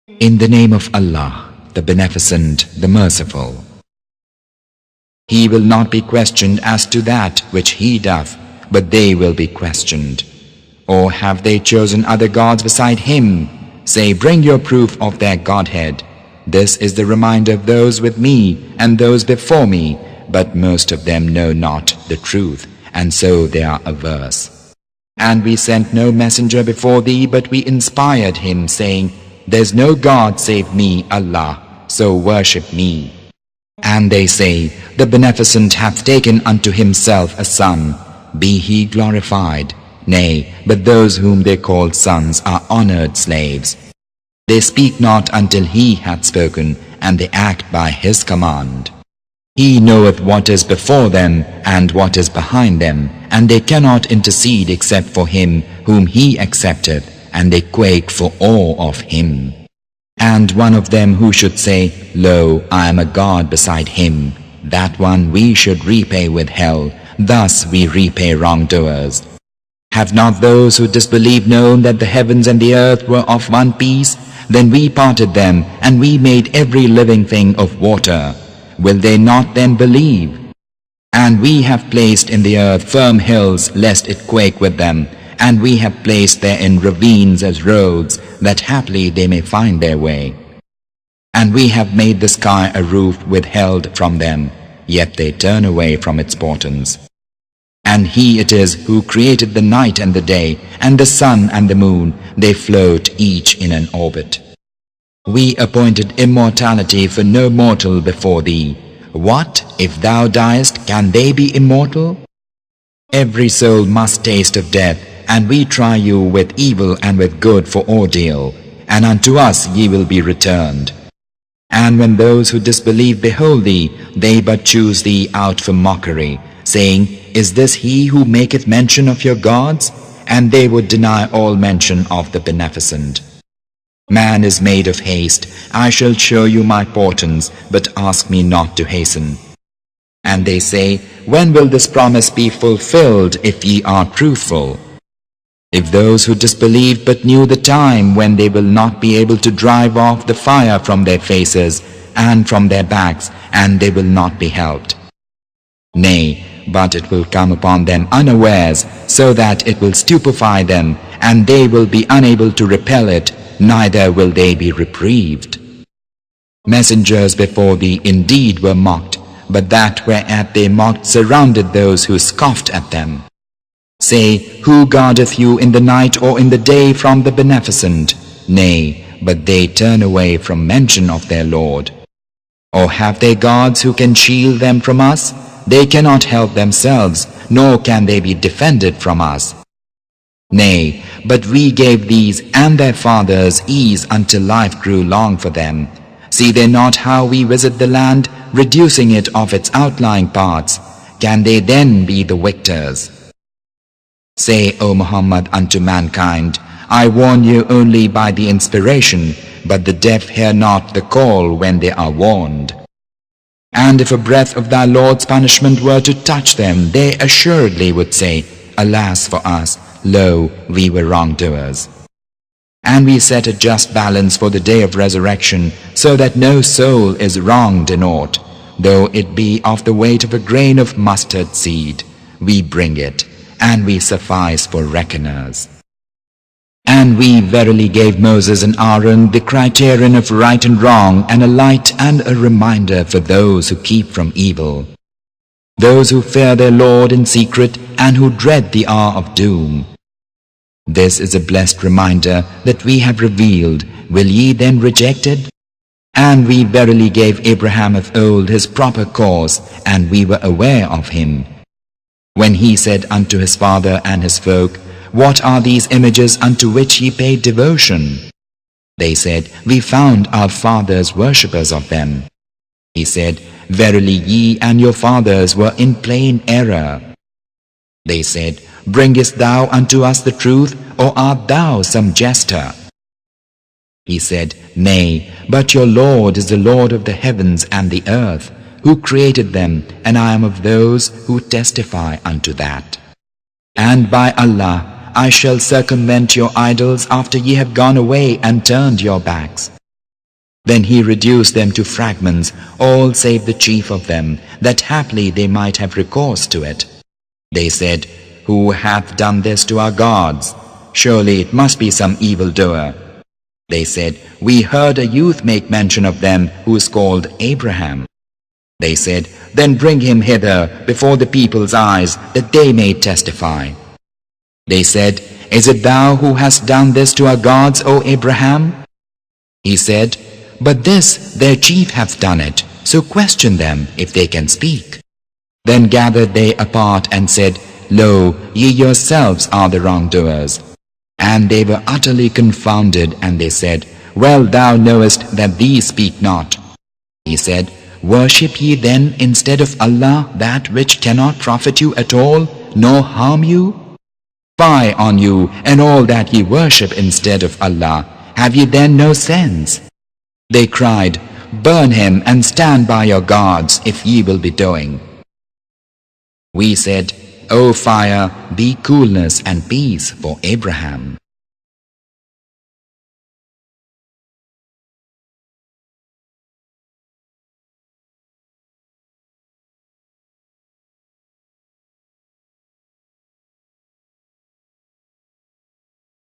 In the name of Allah, the Beneficent, the Merciful. He will not be questioned as to that which he doth, but they will be questioned. Or have they chosen other gods beside him? Say, bring your proof of their Godhead. This is the reminder of those with me and those before me, but most of them know not the truth, and so they are averse. And we sent no messenger before thee, but we inspired him, saying, There's no God save me, Allah, so worship me. And they say, The Beneficent hath taken unto himself a son, be he glorified. Nay, but those whom they call sons are honored slaves. They speak not until he hath spoken, and they act by his command. He knoweth what is before them and what is behind them, and they cannot intercede except for him whom he accepteth, and they quake for awe of him. And one of them who should say, Lo, I am a God beside him, that one we should repay with hell, thus we repay wrongdoers. Have not those who disbelieve known that the heavens and the earth were of one piece? Then we parted them, and we made every living thing of water. Will they not then believe? And we have placed in the earth firm hills, lest it quake with them, and we have placed therein ravines as roads, that haply they may find their way. And we have made the sky a roof withheld from them, yet they turn away from its portents. And he it is who created the night and the day, and the sun and the moon, they float each in an orbit. We appointed immortality for no mortal before thee. What, if thou diest, can they be immortal? Every soul must taste of death, and we try you with evil and with good for ordeal, and unto us ye will be returned. And when those who disbelieve behold thee, they but choose thee out for mockery, saying, Is this he who maketh mention of your gods? And they would deny all mention of the Beneficent. Man is made of haste. I shall show you my portents, but ask me not to hasten. And they say, When will this promise be fulfilled, if ye are truthful? If those who disbelieved but knew the time when they will not be able to drive off the fire from their faces and from their backs, and they will not be helped. Nay, but it will come upon them unawares, so that it will stupefy them, and they will be unable to repel it, neither will they be reprieved. Messengers before thee indeed were mocked, but that whereat they mocked surrounded those who scoffed at them. Say, who guardeth you in the night or in the day from the Beneficent? Nay, but they turn away from mention of their Lord. Or have they gods who can shield them from us? They cannot help themselves, nor can they be defended from us. Nay, but we gave these and their fathers ease until life grew long for them. See they not how we visit the land, reducing it of its outlying parts? Can they then be the victors? Say, O Muhammad, unto mankind, I warn you only by the inspiration, but the deaf hear not the call when they are warned. And if a breath of thy Lord's punishment were to touch them, they assuredly would say, Alas for us, lo, we were wrongdoers. And we set a just balance for the day of resurrection, so that no soul is wronged in aught, though it be of the weight of a grain of mustard seed. We bring it, and we suffice for reckoners. And we verily gave Moses and Aaron the criterion of right and wrong, and a light and a reminder for those who keep from evil, those who fear their Lord in secret and who dread the hour of doom. This is a blessed reminder that we have revealed. Will ye then reject it? And we verily gave Abraham of old his proper course, and we were aware of him, when he said unto his father and his folk, What are these images unto which ye pay devotion? They said, We found our fathers worshippers of them. He said, Verily ye and your fathers were in plain error. They said, Bringest thou unto us the truth, or art thou some jester? He said, Nay, but your Lord is the Lord of the heavens and the earth, who created them, and I am of those who testify unto that. And by Allah, I shall circumvent your idols after ye have gone away and turned your backs. Then he reduced them to fragments, all save the chief of them, that haply they might have recourse to it. They said, Who hath done this to our gods? Surely it must be some evildoer. They said, We heard a youth make mention of them who is called Abraham. They said, Then bring him hither before the people's eyes, that they may testify. They said, Is it thou who hast done this to our gods, O Abraham? He said, But this their chief hath done it, so question them if they can speak. Then gathered they apart and said, Lo, ye yourselves are the wrongdoers. And they were utterly confounded, and they said, Well, thou knowest that these speak not. He said, Worship ye then instead of Allah that which cannot profit you at all, nor harm you? Fie on you and all that ye worship instead of Allah. Have ye then no sense? They cried, Burn him and stand by your gods if ye will be doing. We said, O fire, be coolness and peace for Abraham.